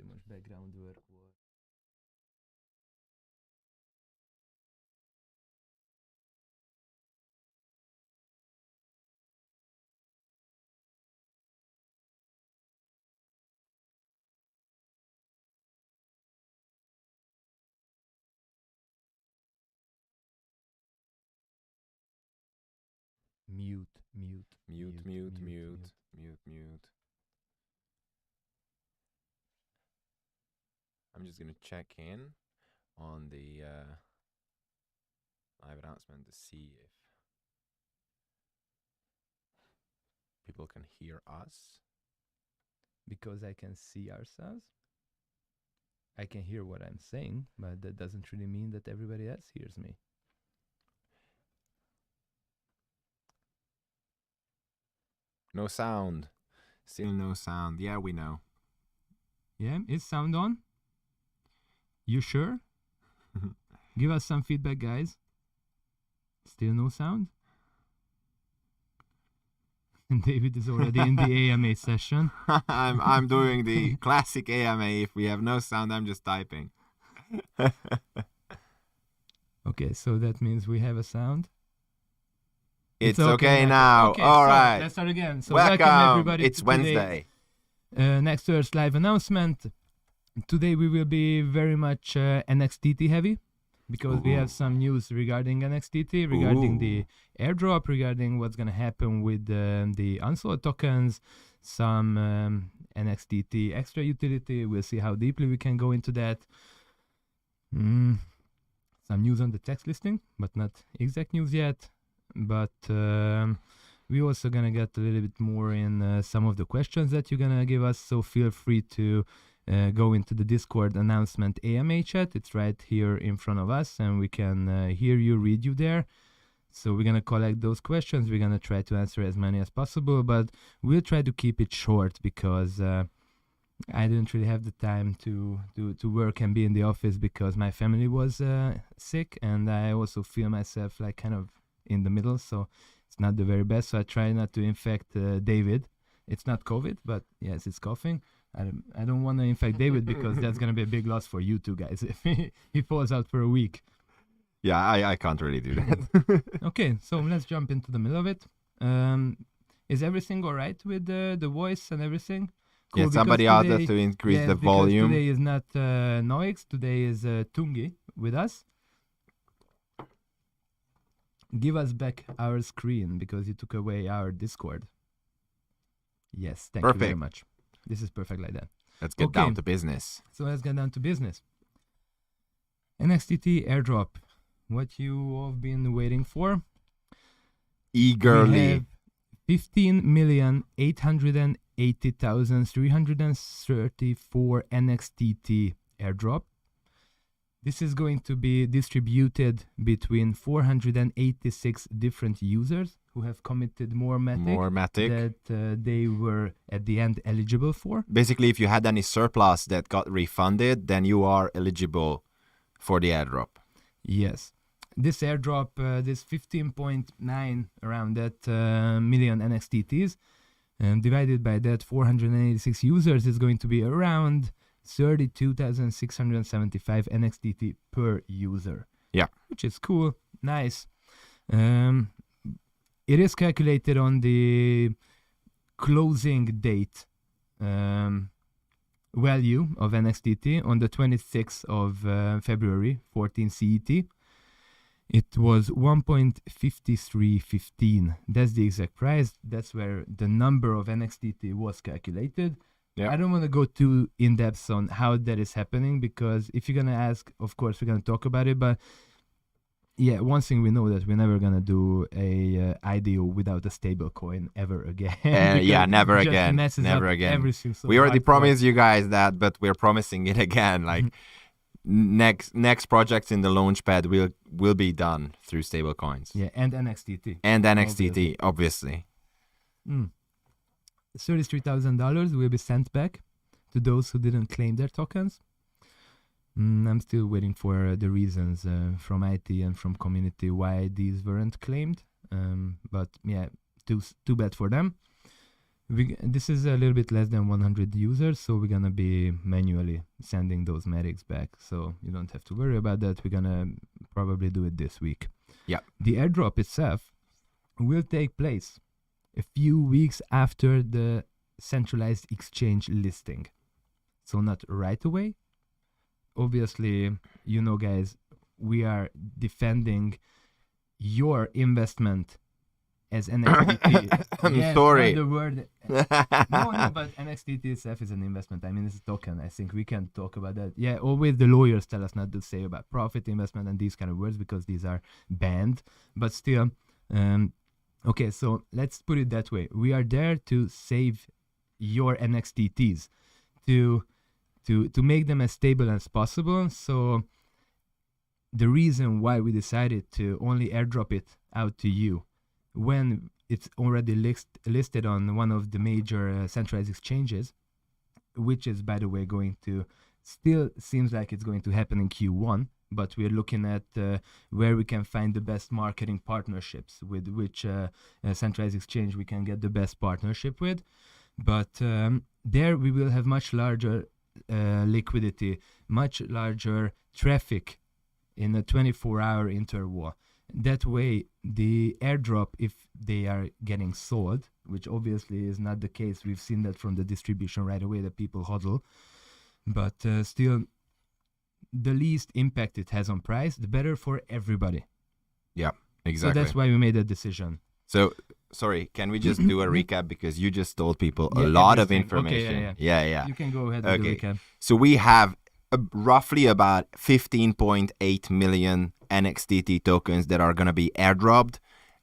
hogy most background work volt. Mute. I'm just gonna check in on the live announcement to see if people can hear us. Because I can see ourselves. I can hear what I'm saying, but that doesn't really mean that everybody else hears me. No sound. Still no sound. Yeah, we know. Yeah, is sound on? You sure? Give us some feedback, guys. Still no sound? David is already in the AMA session. I'm doing the classic AMA. If we have no sound, I'm just typing. Okay, so that means we have a sound. It's okay now. Okay, all so right. Let's start again. So welcome everybody. It's Wednesday. Next Earth's live announcement. Today we will be very much NXTT heavy because we have some news regarding NXTT, regarding the airdrop, regarding what's going to happen with the unsold tokens, some NXTT extra utility. We'll see how deeply we can go into that. Some news on the text listing, but not exact news yet. But we're also going to get a little bit more in some of the questions that you're going to give us. So feel free to go into the Discord announcement AMA chat. It's right here in front of us, and we can hear you, read you there. So we're going to collect those questions. We're going to try to answer as many as possible, but we'll try to keep it short because I didn't really have the time to work and be in the office because my family was sick, and I also feel myself like kind of in the middle, so it's not the very best. So I try not to infect David. It's not COVID, but yes, it's coughing. I don't want to infect David because that's going to be a big loss for you two guys if he falls out for a week. Yeah, I can't really do that. Okay, so let's jump into the middle of it. Is everything all right with the voice and everything? Cool, yeah, somebody asked to increase the volume. Today is not Noix, today is Tungi with us. Give us back our screen because you took away our Discord. Yes, thank you very much. This is perfect like that. Let's get down to business. So let's get down to business. NXTT airdrop. What you have been waiting for? Eagerly. 15,880,334 NXTT airdrop. This is going to be distributed between 486 different users who have committed more Matic that they were at the end eligible for. Basically, if you had any surplus that got refunded, then you are eligible for the airdrop. Yes. This airdrop, this 15.9 around that million NXTTs, divided by that 486 users is going to be around 32,675 NXTT per user. Yeah. Which is cool. Nice. It is calculated on the closing date value of NXTT on the 26th of February, 14 CET. It was 1.5315. That's the exact price. That's where the number of NXTT was calculated. Yeah. I don't want to go too in-depth on how that is happening because if you're going to ask, of course, we're going to talk about it. But yeah, one thing we know that we're never going to do a IDO without a stable coin ever again. Yeah, never again. Never again. Everything so we already promised you guys that, but we're promising it again. Like next projects in the launchpad will be done through stable coins. Yeah, and NXTT. And NXTT, obviously. $33,000 will be sent back to those who didn't claim their tokens. I'm still waiting for the reasons from IT and from community why these weren't claimed. But yeah, too bad for them. This is a little bit less than 100 users, so we're gonna be manually sending those medics back. So you don't have to worry about that. We're gonna probably do it this week. Yeah. The airdrop itself will take place a few weeks after the centralized exchange listing. So not right away. Obviously, guys, we are defending your investment as NXTT. I'm sorry. The word. No, but NXTT itself is an investment. I mean, it's a token. I think we can talk about that. Yeah, always the lawyers tell us not to say about profit investment and these kind of words because these are banned. But still, okay, so let's put it that way. We are there to save your NXTTs, to make them as stable as possible. So the reason why we decided to only airdrop it out to you when it's already listed on one of the major centralized exchanges, which is, by the way, still seems like it's going to happen in Q1, but we're looking at where we can find the best marketing partnerships, with which centralized exchange we can get the best partnership with. But there we will have much larger liquidity, much larger traffic in a 24-hour interval. That way, the airdrop, if they are getting sold, which obviously is not the case, we've seen that from the distribution right away that people hodl, but still, the least impact it has on price, the better for everybody. Yeah, exactly. So that's why we made that decision. So, sorry, can we just do a recap, because you just told people a lot of information. Okay, yeah. You can go ahead with the recap. So we have roughly about 15.8 million NXTT tokens that are going to be airdropped,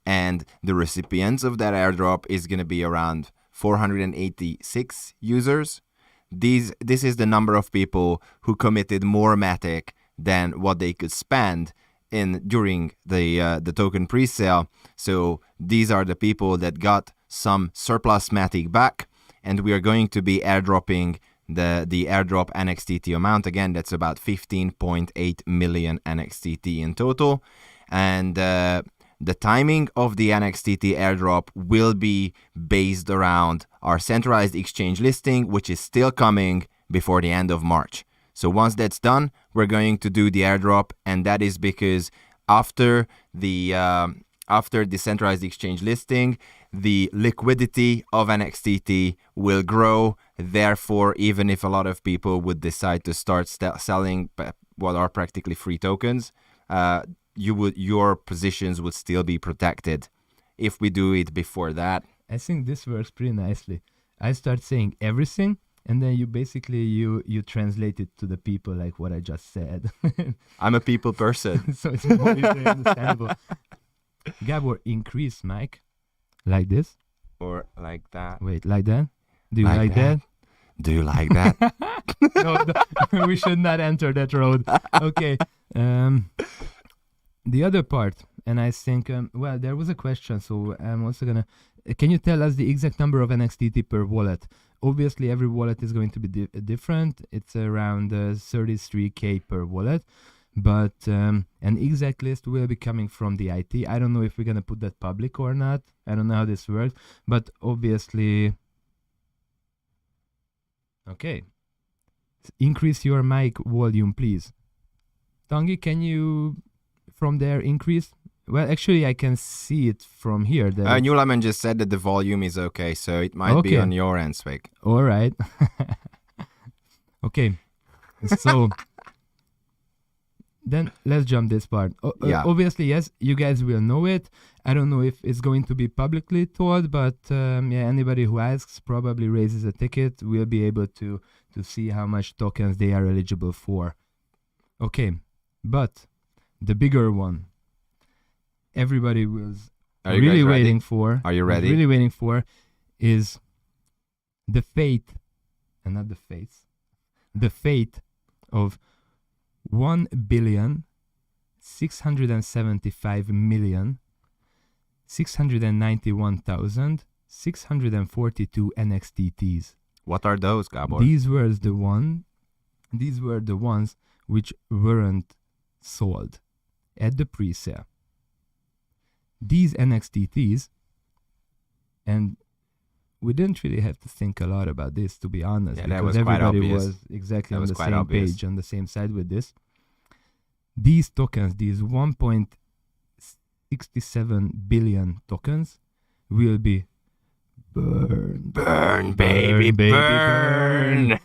and the recipients of that airdrop is going to be around 486 users. This is the number of people who committed more Matic than what they could spend during the token pre-sale. So these are the people that got some surplus Matic back, and we are going to be airdropping the airdrop NXTT amount. Again, that's about 15.8 million NXTT in total. And the timing of the NXTT airdrop will be based around our centralized exchange listing, which is still coming before the end of March. So once that's done, we're going to do the airdrop, and that is because after the centralized exchange listing, the liquidity of NXTT will grow. Therefore, even if a lot of people would decide to start selling what are practically free tokens, your positions would still be protected if we do it before that. I think this works pretty nicely. I start saying everything, and then you basically you translate it to the people like what I just said. I'm a people person. So it's more easily understandable. Gabor, increase mic like this. Or like that. Wait, like that? Do you like that? Do you like that? No, we should not enter that road. Okay. The other part, and I think, well, there was a question, so I'm also gonna. Can you tell us the exact number of NXTT per wallet? Obviously, every wallet is going to be different. It's around 33K per wallet. But an exact list will be coming from the IT. I don't know if we're going to put that public or not. I don't know how this works. But obviously... Okay. Increase your mic volume, please. Tangi, can you from there increase? Well, actually, I can see it from here. New Lemon just said that the volume is okay, so it might be on your end, Svek. All right. Okay. So... Then let's jump this part. Obviously, yes, you guys will know it. I don't know if it's going to be publicly told, but anybody who asks probably raises a ticket. We'll be able to see how much tokens they are eligible for. Okay, but the bigger one, everybody was really waiting for. Are you ready? Really waiting for is the fate, and not the face, the fate of 1,675,691,642 NXTTs. What are those, Gabor? These were the ones which weren't sold at the pre-sale. These NXTTs, and we didn't really have to think a lot about this, to be honest, Yeah, that because was quite everybody obvious. was exactly That on was the quite same obvious. page, on the same side with this. These tokens, these 1.67 billion tokens, will be burned. Burn, baby, burn.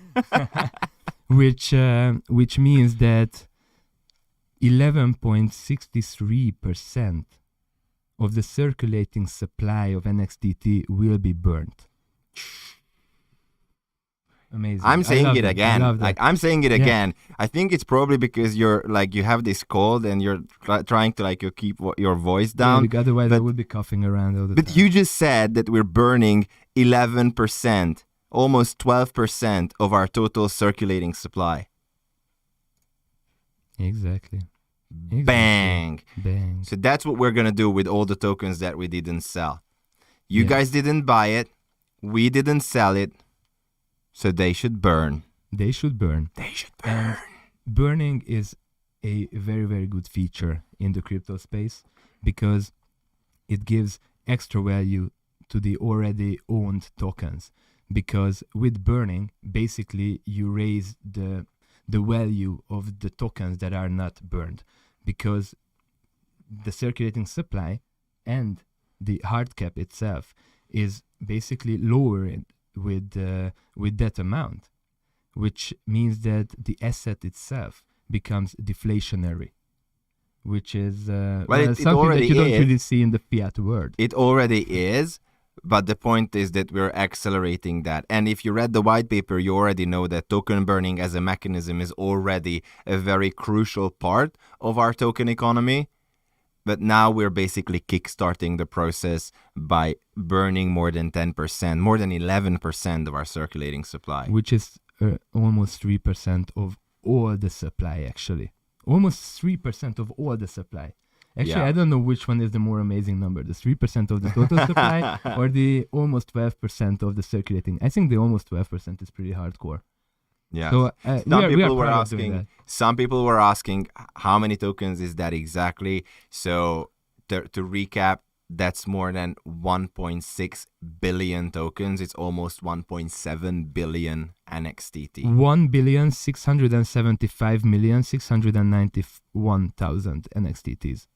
which means that 11.63% of the circulating supply of NXTT will be burnt. Amazing. I'm saying love it that. again. I love that. Like, I'm saying it Yeah. again. I think it's probably because you're like, you have this cold and you're trying to like you keep your voice Yeah, down. because otherwise I but- would be coughing around all the But time. you just said that we're burning 11%, almost 12% of our total circulating supply. Exactly. Bang. Bang. So that's what we're going to do with all the tokens that we didn't sell. You Yes. guys didn't buy it. We didn't sell it. So they should burn. They should burn. They should And burn. burning is a very, very good feature in the crypto space because it gives extra value to the already owned tokens. Because with burning, basically you raise the value of the tokens that are not burned, because the circulating supply and the hard cap itself is basically lowered with that amount, which means that the asset itself becomes deflationary, which is Well, it something that already you don't is. really see in the fiat world. It already is. But the point is that we're accelerating that. And if you read the white paper, you already know that token burning as a mechanism is already a very crucial part of our token economy. But now we're basically kickstarting the process by burning more than 10%, more than 11% of our circulating supply. Which is almost 3% of all the supply, actually. Almost 3% of all the supply. Actually, Yeah. I don't know which one is the more amazing number, the 3% of the total supply or the almost 12% of the circulating. I think the almost 12% is pretty hardcore. Yeah. So Some we are people were proud of doing asking. that. Some people were asking how many tokens is that exactly. So to recap, that's more than 1.6 billion tokens. It's almost 1.7 billion NXTT. 1,675,691,000 NXTTs.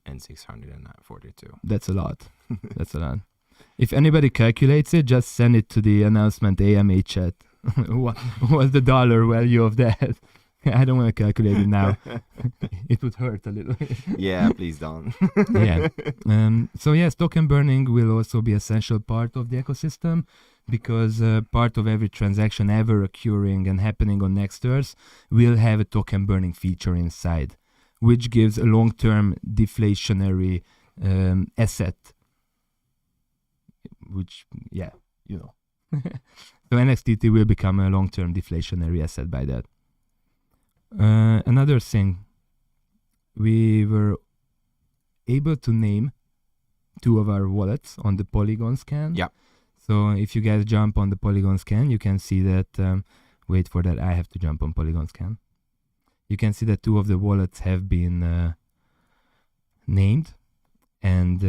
And 642. That's a lot. That's a lot. If anybody calculates it, just send it to the announcement AMA chat. What's the dollar value of that? I don't want to calculate it now. It would hurt a little. Yeah, please don't. Yeah. So yes, token burning will also be essential part of the ecosystem, because part of every transaction ever occurring and happening on Nexters will have a token burning feature inside, which gives a long-term deflationary asset. Which, yeah, you know. So NXTT will become a long-term deflationary asset by that. Another thing, we were able to name two of our wallets on the Polygon scan. Yeah. So if you guys jump on the Polygon scan, you can see that, wait for that, I have to jump on Polygon scan. You can see that two of the wallets have been named, and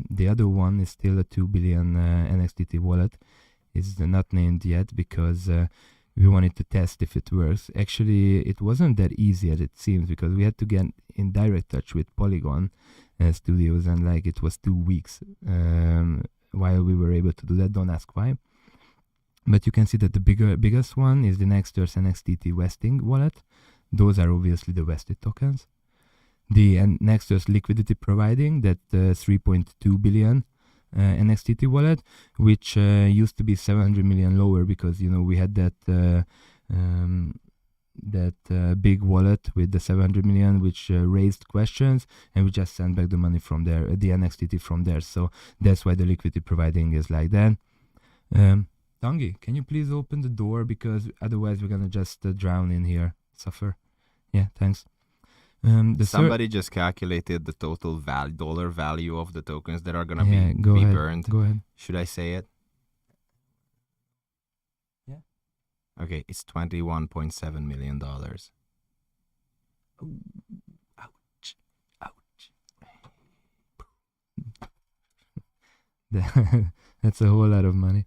the other one is still a 2 billion NXTT wallet. It's not named yet because we wanted to test if it works. Actually, it wasn't that easy as it seems, because we had to get in direct touch with Polygon Studios, and like it was 2 weeks while we were able to do that. Don't ask why. But you can see that the biggest one is the Nexters NXTT vesting wallet. Those are obviously the vested tokens. The Nexters liquidity providing, that 3.2 billion NXTT wallet, which used to be 700 million lower, because you know we had that big wallet with the 700 million, which raised questions, and we just sent back the money from there, the NXTT from there. So that's why the liquidity providing is like that. Tangi, can you please open the door, because otherwise we're gonna just drown in here, suffer. Yeah, thanks. Somebody just calculated the total dollar value of the tokens that are gonna be ahead. burned. Go ahead. Should I say it? Yeah. Okay, it's $21.7 million. Ouch! Ouch! That's a whole lot of money.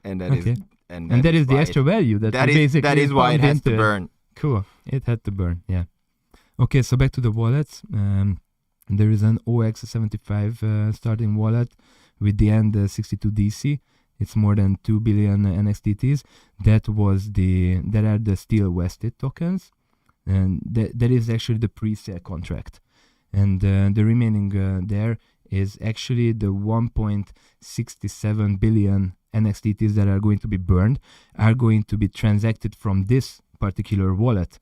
and that Okay. is And that is the why extra value that that we is basically that is why it pumped has to into it. burn. Cool. It had to burn. Yeah. Okay. So back to the wallets. There is an OX75 starting wallet with the end 62 DC. It's more than 2 billion NXTTs. That are the still vested tokens, and that is actually the pre-sale contract. And the remaining there is actually the 1.67 billion NXTTs that are going to be burned, are going to be transacted from this particular wallet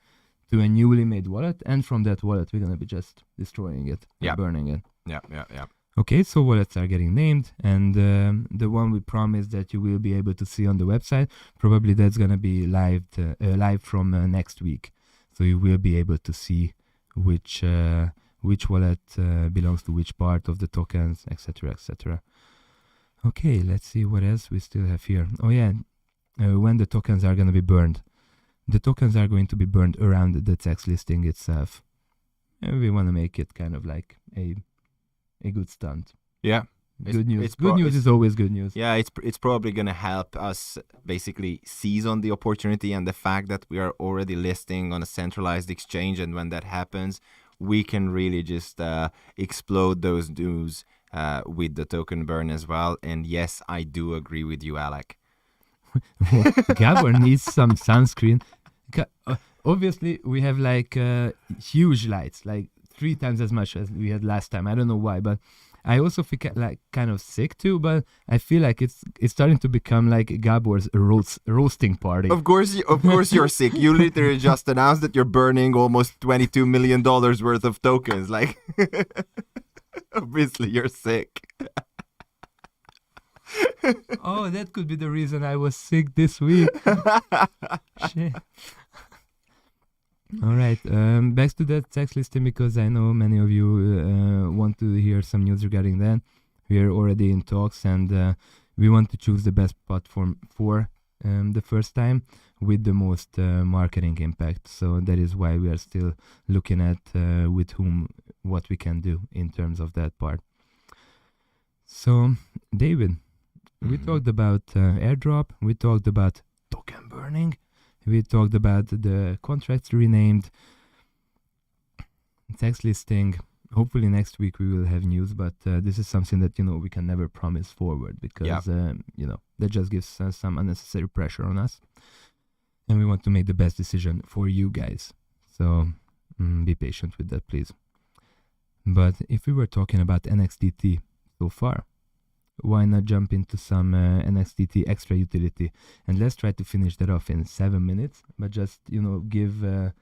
to a newly made wallet, and from that wallet we're going to be just destroying it, Yeah. burning it. Yeah. Okay, so wallets are getting named, and the one we promised that you will be able to see on the website, probably that's going to be live from next week. So you will be able to see which wallet belongs to which part of the tokens, etc., etc. Okay, let's see what else we still have here. Oh yeah, when the tokens are going to be burned. The tokens are going to be burned around the tax listing itself. And we want to make it kind of like a good stunt. Yeah. Good news. Good Good news is always good news. Yeah, it's probably going to help us basically seize on the opportunity and the fact that we are already listing on a centralized exchange, and when that happens, we can really just explode those news with the token burn as well. And yes, I do agree with you, Alec. Gabor needs some sunscreen. Obviously, we have like huge lights, like 3 times as much as we had last time. I don't know why, but I also feel like kind of sick too. But I feel like it's starting to become like Gabor's roasting party. Of course you're sick. You literally just announced that you're burning almost $22 million worth of tokens. Like, obviously you're sick. Oh, that could be the reason I was sick this week. Shit. All right, back to that tax listing, because I know many of you want to hear some news regarding that. We are already in talks, and we want to choose the best platform for the first time with the most marketing impact. So that is why we are still looking at with whom, what we can do in terms of that part. So, David, we talked about airdrop, we talked about token burning, we talked about the contracts renamed, tax listing. Hopefully next week we will have news, but this is something that, we can never promise forward, because, that just gives some unnecessary pressure on us. And we want to make the best decision for you guys. So be patient with that, please. But if we were talking about NXTT so far, why not jump into some NXTT extra utility? And let's try to finish that off in 7 minutes, but just, give an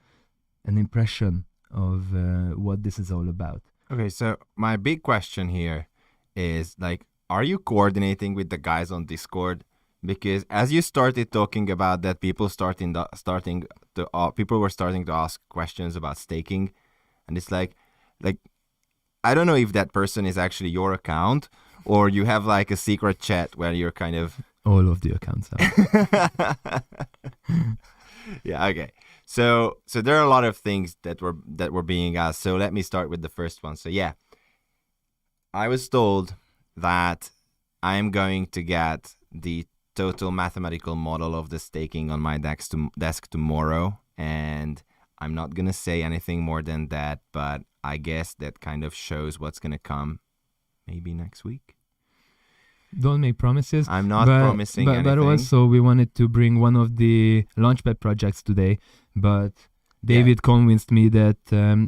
impression of what this is all about. Okay, so my big question here is, like, are you coordinating with the guys on Discord? Because as you started talking about that, people were starting to ask questions about staking, and it's like I don't know if that person is actually your account, or you have like a secret chat where you're kind of... All of the accounts are. Yeah, okay. So there are a lot of things that were being asked. So let me start with the first one. So yeah, I was told that I am going to get the total mathematical model of the staking on my desk tomorrow, and I'm not going to say anything more than that, but I guess that kind of shows what's going to come maybe next week. Don't make promises. I'm not promising anything. But also we wanted to bring one of the Launchpad projects today, but David convinced me that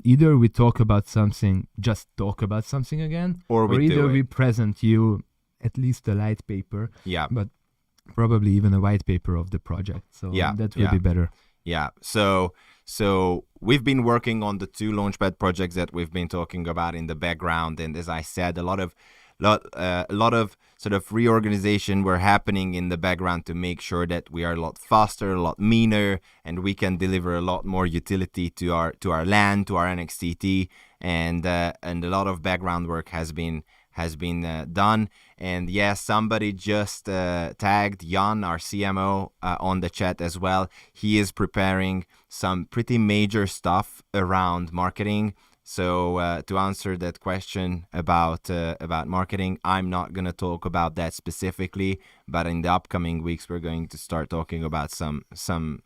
either we talk about something again, or either we present you at least a light paper, but probably even a white paper of the project. So that will be better. Yeah. So we've been working on the 2 Launchpad projects that we've been talking about in the background, and as I said, a lot of sort of reorganization were happening in the background to make sure that we are a lot faster, a lot meaner, and we can deliver a lot more utility to our land, to our NXTT, and a lot of background work has been done. And yes, somebody just tagged Jan, our CMO, on the chat as well. He is preparing some pretty major stuff around marketing. So to answer that question about marketing, I'm not going to talk about that specifically, but in the upcoming weeks, we're going to start talking about some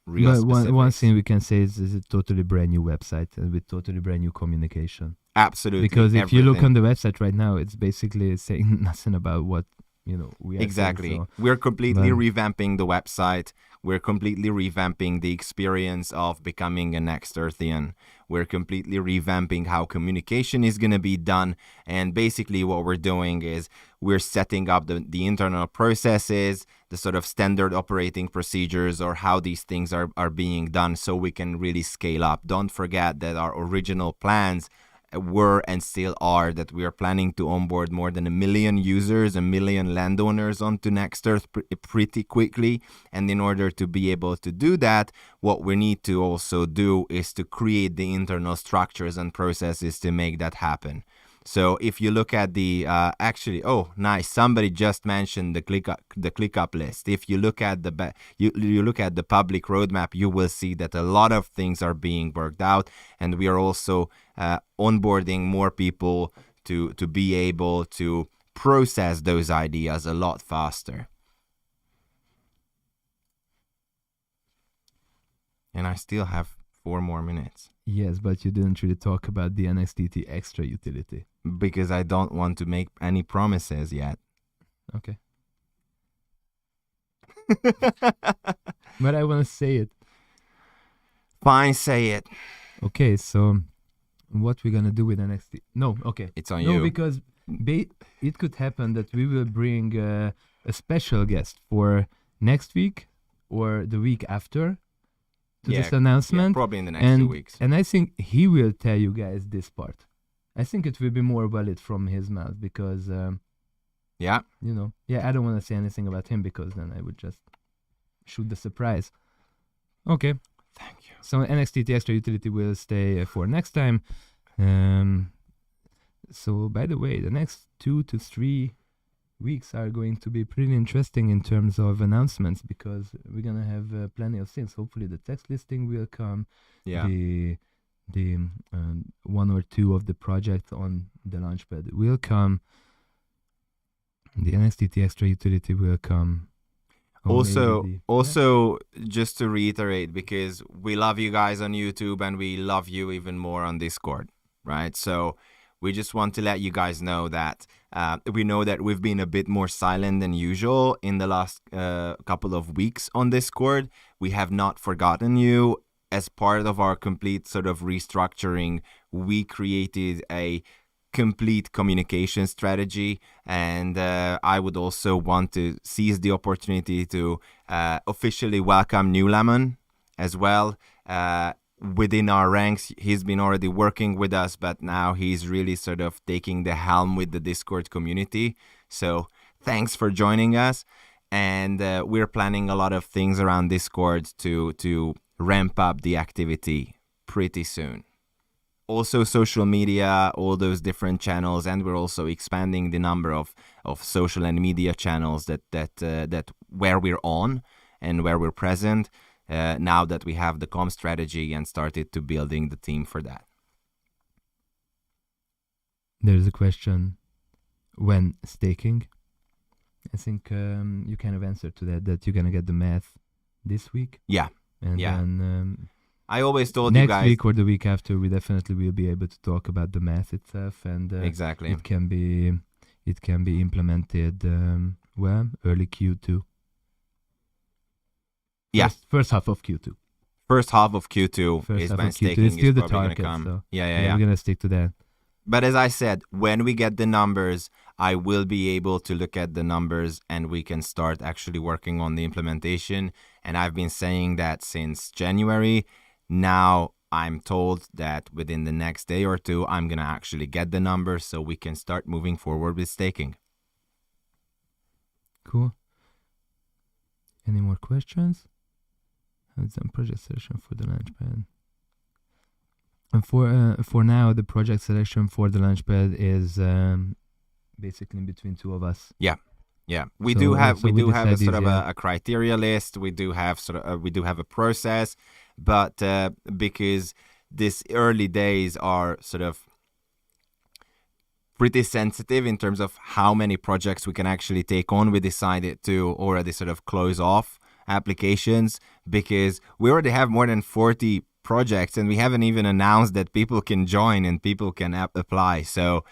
real But specifics. one thing we can say is a totally brand new website and with totally brand new communication. Absolutely. Because if you look everything. on the website right now, it's basically saying nothing about what we are Exactly. saying, so. We're completely But- revamping the website. We're completely revamping the experience of becoming a Next Earthian. We're completely revamping how communication is going to be done. And basically what we're doing is we're setting up the internal processes, the sort of standard operating procedures, or how these things are being done so we can really scale up. Don't forget that our original plans were and still are that we are planning to onboard more than 1 million users, 1 million landowners onto NextEarth pretty quickly. And in order to be able to do that, what we need to also do is to create the internal structures and processes to make that happen. So if you look at the nice, somebody just mentioned the ClickUp list. If you look at you look at the public roadmap, you will see that a lot of things are being worked out, and we are also onboarding more people to be able to process those ideas a lot faster. And I still have 4 more minutes. Yes, but you didn't really talk about the NXTT extra utility. Because I don't want to make any promises yet. Okay. But I want to say it. Fine, say it. Okay, so what we're going to do with NXT? No, okay. It's on No, you. because it could happen that we will bring a special guest for next week or the week after to this announcement. Yeah, probably in the next 2 weeks. And I think he will tell you guys this part. I think it will be more valid from his mouth because, I don't want to say anything about him because then I would just shoot the surprise. Okay. Thank you. So NXTT extra utility will stay for next time. So by the way, the next 2 to 3 weeks are going to be pretty interesting in terms of announcements because we're going to have plenty of things. Hopefully the text listing will come. Yeah. The 1 or 2 of the project on the Launchpad will come. The NXTT extra utility will come. Also, just to reiterate, because we love you guys on YouTube and we love you even more on Discord, right? So we just want to let you guys know that we know that we've been a bit more silent than usual in the last couple of weeks on Discord. We have not forgotten you. As part of our complete sort of restructuring, we created a complete communication strategy, and I would also want to seize the opportunity to officially welcome New Lemon as well within our ranks. He's been already working with us, but now he's really sort of taking the helm with the Discord community. So thanks for joining us, and we're planning a lot of things around Discord to ramp up the activity pretty soon. Also social media, all those different channels, and we're also expanding the number of social and media channels that where we're on and where we're present now that we have the comm strategy and started to building the team for that. There's a question, when staking? I think you kind of answered to that you're going to get the math this week. Yeah. And then I always told you guys next week or the week after, we definitely will be able to talk about the math itself, and exactly it can be implemented early Q2. Yeah, first half of Q2. First half of Q2 is when staking is probably going to come. So Yeah. We're gonna stick to that. But as I said, when we get the numbers, I will be able to look at the numbers and we can start actually working on the implementation. And I've been saying that since January. Now I'm told that within the next day or 2, I'm going to actually get the numbers so we can start moving forward with staking. Cool. Any more questions? How's the project selection for the Launchpad? And for now, the project selection for the Launchpad is basically in between 2 of us. Yeah. We do have a sort of a criteria list. We do have a process, but because these early days are sort of pretty sensitive in terms of how many projects we can actually take on. We decided to already sort of close off applications because we already have more than 40 projects and we haven't even announced that people can join and people can apply. So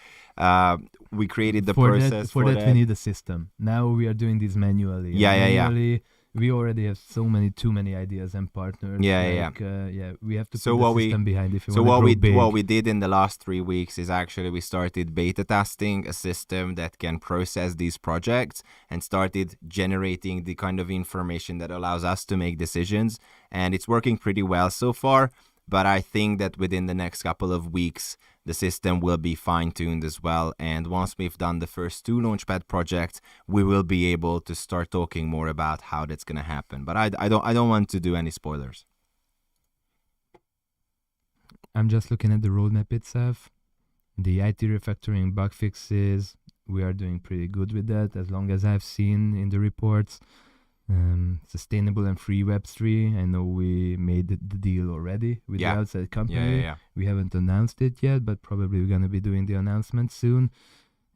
we created the process for that. We need a system. Now we are doing this manually. Yeah. We already have too many ideas and partners. We have to put the system behind if you want to grow big. What we did in the last 3 weeks is actually we started beta testing a system that can process these projects and started generating the kind of information that allows us to make decisions. And it's working pretty well so far. But I think that within the next couple of weeks, the system will be fine-tuned as well. And once we've done the first 2 Launchpad projects, we will be able to start talking more about how that's going to happen. But I don't want to do any spoilers. I'm just looking at the roadmap itself. The IT refactoring bug fixes, we are doing pretty good with that, as long as I've seen in the reports. Sustainable and free Web3. I know we made the deal already with the outside company. Yeah. We haven't announced it yet, but probably we're going to be doing the announcement soon.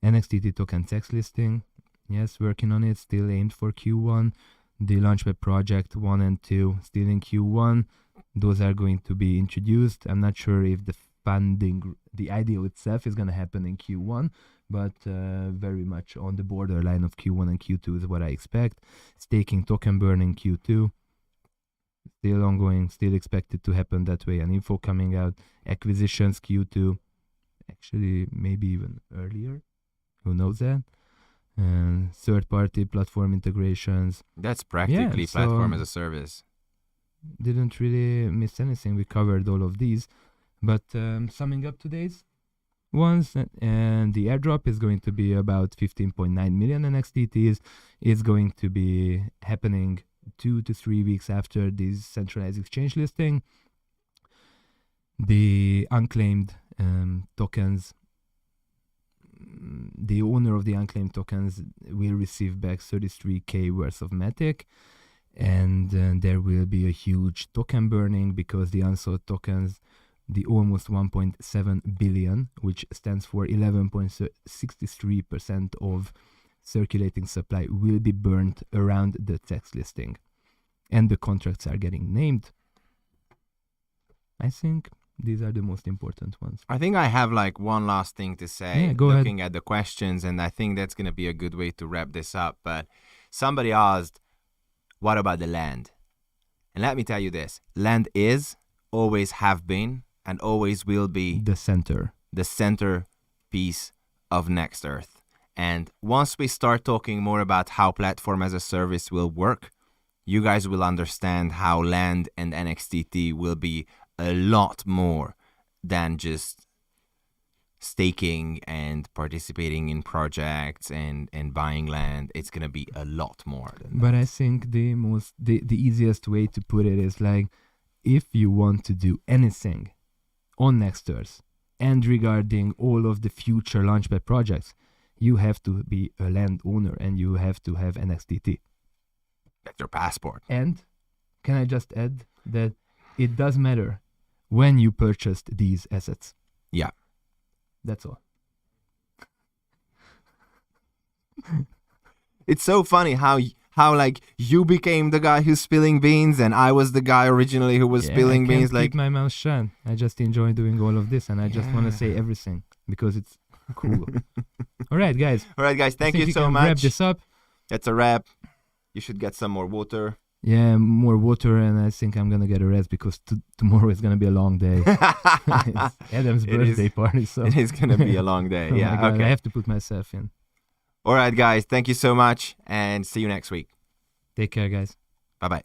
NXTT token text listing. Yes, working on it. Still aimed for Q1. The Launchpad project 1 and 2 still in Q1. Those are going to be introduced. I'm not sure if the funding, the IDO itself is going to happen in Q1. But very much on the borderline of Q1 and Q2 is what I expect. Staking token burn in Q2. Still ongoing, still expected to happen that way. And info coming out. Acquisitions Q2. Actually, maybe even earlier. Who knows that? Third-party platform integrations. That's practically platform as a service. Didn't really miss anything. We covered all of these. But summing up today's ones, and the airdrop is going to be about 15.9 million NXTTs. It's going to be happening 2 to 3 weeks after this centralized exchange listing. The unclaimed tokens, the owner of the unclaimed tokens will receive back 33k worth of Matic, and there will be a huge token burning because the unsold tokens, the almost 1.7 billion, which stands for 11.63% of circulating supply, will be burnt around the text listing. And the contracts are getting named. I think these are the most important ones. I think I have like one last thing to say, looking at the questions, and I think that's going to be a good way to wrap this up. But somebody asked, what about the land? And let me tell you this, land is, always have been, and always will be the center piece of Next Earth. And once we start talking more about how platform as a service will work, you guys will understand how land and NXTT will be a lot more than just staking and participating in projects and buying land. It's going to be a lot more than But that. I think the easiest way to put it is like, if you want to do anything on Next Earth and regarding all of the future Launchpad projects, you have to be a landowner and you have to have NXTT. That's your passport. And can I just add that it does matter when you purchased these assets. Yeah. That's all. It's so funny how like you became the guy who's spilling beans and I was the guy originally who was spilling beans. Keep my mouth shut. I just enjoy doing all of this and I just want to say everything because it's cool. All right, guys. Thank you so much. Wrap this up. That's a wrap. You should get some more water. Yeah, more water, and I think I'm gonna get a rest because tomorrow is gonna be a long day. It's Adam's birthday party, so it is gonna be a long day. Oh yeah, okay. I have to put myself in. All right, guys. Thank you so much, and see you next week. Take care, guys. Bye-bye.